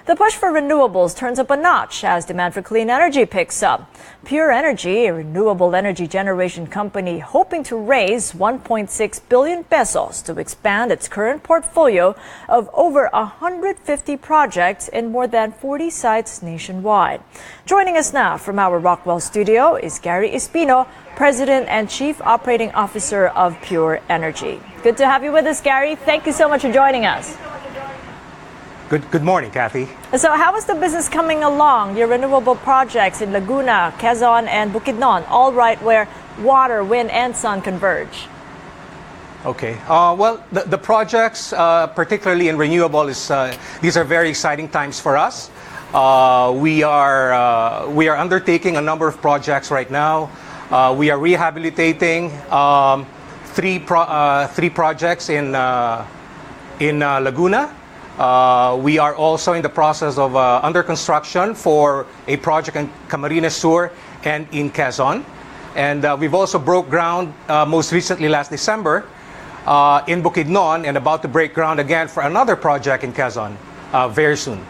The push for renewables turns up a notch as demand for clean energy picks up. Pure Energy, a renewable energy generation company hoping to raise 1.6 billion pesos to expand its current portfolio of over 150 projects in more than 40 sites nationwide. Joining us now from our Rockwell studio is Gary Espino, President and Chief Operating Officer of Pure Energy. Good to have you with us, Gary. Thank you so much for joining us. Good morning, Cathy. So how is the business coming along? Your renewable projects in Laguna, Quezon, and Bukidnon, all right where water, wind, and sun converge. Okay. Well, the projects, particularly in renewable, these are very exciting times for us. We are undertaking a number of projects right now. We are rehabilitating three projects in Laguna. We are also in the process of under construction for a project in Camarines Sur and in Quezon. And we've also broke ground most recently last December in Bukidnon and about to break ground again for another project in Quezon very soon.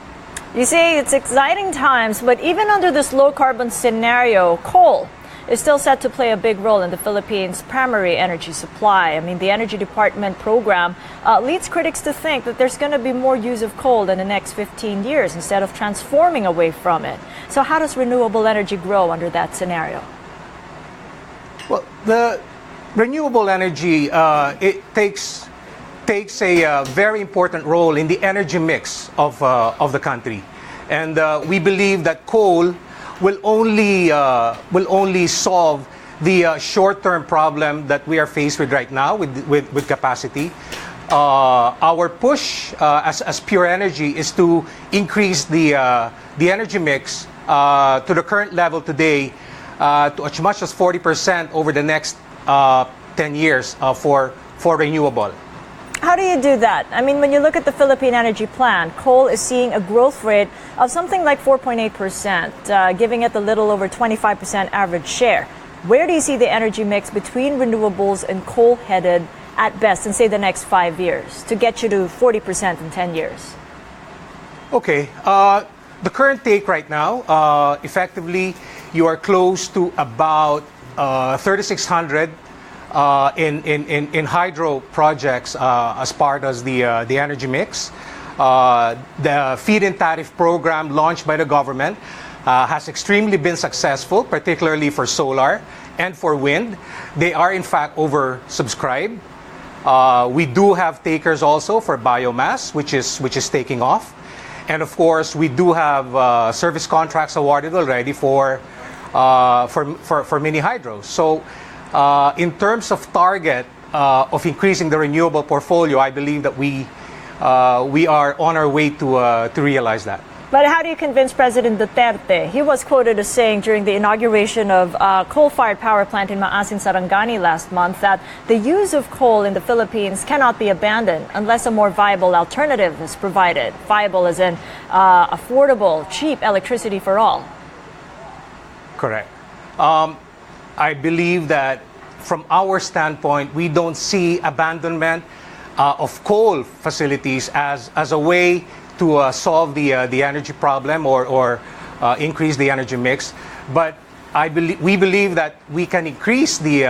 You see, it's exciting times, but even under this low carbon scenario, coal is still set to play a big role in the Philippines' primary energy supply. I mean, the Energy Department program leads critics to think that there's going to be more use of coal in the next 15 years instead of transforming away from it. So how does renewable energy grow under that scenario? Well, the renewable energy, it takes a very important role in the energy mix of the country. And we believe that coal will only solve the short-term problem that we are faced with right now with capacity. Our push as Pure Energy is to increase the energy mix to the current level today to as much as 40% over the next 10 years for renewable. How do you do that? I mean, when you look at the Philippine Energy Plan, coal is seeing a growth rate of something like 4.8%, giving it a little over 25% average share. Where do you see the energy mix between renewables and coal headed at best in, say, the next 5 years to get you to 40% in 10 years? Okay. The current take right now, effectively, you are close to about 3,600 in hydro projects as part of the energy mix. The feed-in tariff program launched by the government has extremely been successful, particularly for solar and for wind. They are in fact oversubscribed. We do have takers also for biomass, which is taking off, and of course we do have service contracts awarded already for mini hydros. So. In terms of target of increasing the renewable portfolio, I believe that we are on our way to realize that. But how do you convince President Duterte? He was quoted as saying during the inauguration of a coal-fired power plant in Maasin, Sarangani last month that the use of coal in the Philippines cannot be abandoned unless a more viable alternative is provided. Viable as in affordable, cheap electricity for all. Correct. I believe that from our standpoint, we don't see abandonment of coal facilities as a way to solve the energy problem or increase the energy mix. But we believe that we can increase the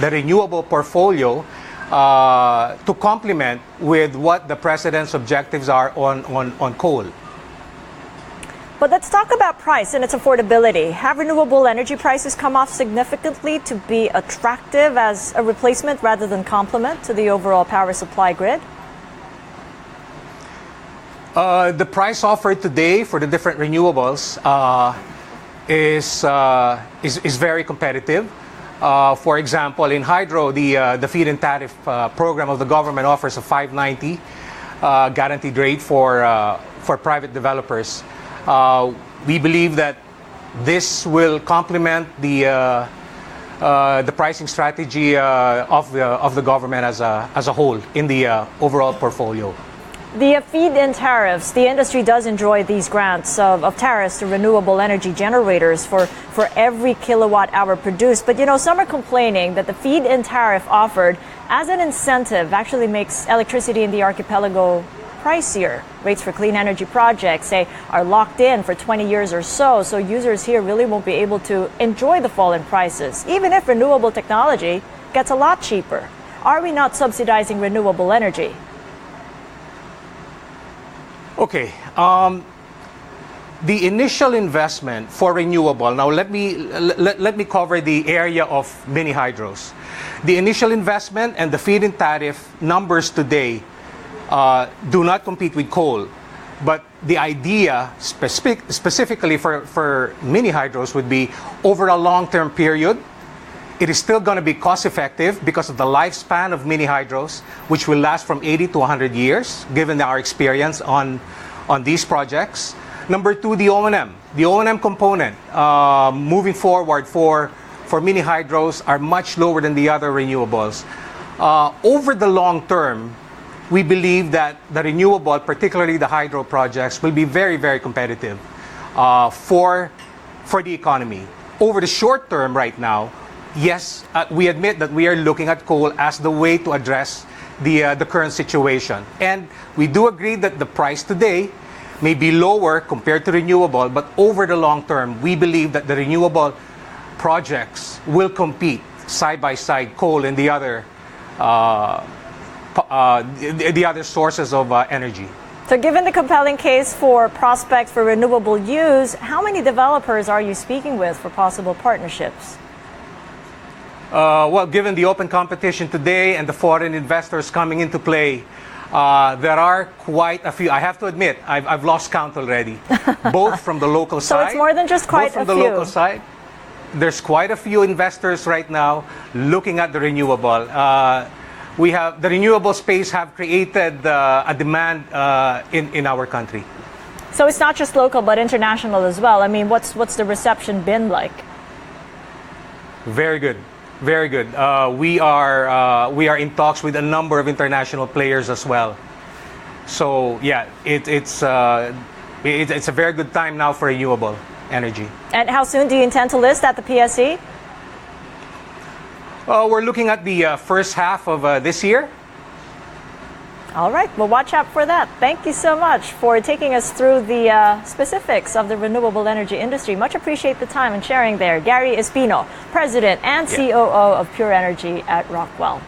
renewable portfolio to complement with what the President's objectives are on coal. But let's talk about price and its affordability. Have renewable energy prices come off significantly to be attractive as a replacement rather than complement to the overall power supply grid? The price offered today for the different renewables is very competitive. For example, in hydro, the feed-in tariff program of the government offers a 590 guaranteed rate for private developers. We believe that this will complement the pricing strategy of the government as a whole in the overall portfolio. The feed-in tariffs, the industry does enjoy these grants of tariffs to renewable energy generators for every kilowatt hour produced. But, some are complaining that the feed-in tariff offered as an incentive actually makes electricity in the archipelago pricier. Rates for clean energy projects, say, are locked in for 20 years or so, so users here really won't be able to enjoy the fall in prices, even if renewable technology gets a lot cheaper. Are we not subsidizing renewable energy? Okay. The initial investment for renewable, now let me cover the area of mini hydros. The initial investment and the feed-in tariff numbers today do not compete with coal. But the idea specifically for mini hydros would be over a long-term period. It is still going to be cost-effective because of the lifespan of mini hydros, which will last from 80 to 100 years, given our experience on these projects. Number two, the O&M. The O&M component moving forward for mini hydros are much lower than the other renewables. Over the long term, we believe that the renewable, particularly the hydro projects, will be very, very competitive for the economy. Over the short term right now, yes, we admit that we are looking at coal as the way to address the current situation. And we do agree that the price today may be lower compared to renewable, but over the long term, we believe that the renewable projects will compete side by side coal and the other sources of energy. So given the compelling case for prospects for renewable use, how many developers are you speaking with for possible partnerships? Well, given the open competition today and the foreign investors coming into play, there are quite a few. I have to admit, I've lost count already, both from the local side. So it's more than just quite both from a few. the local side. There's quite a few investors right now looking at the renewable. We have the renewable space have created a demand in our country. So it's not just local, but international as well. I mean, what's the reception been like? Very good. Very good. We are in talks with a number of international players as well. So yeah, it's a very good time now for renewable energy. And how soon do you intend to list at the PSE? We're looking at the first half of this year. All right, well, watch out for that. Thank you so much for taking us through the specifics of the renewable energy industry. Much appreciate the time and sharing there. Gary Espino, President and COO of Pure Energy at Rockwell.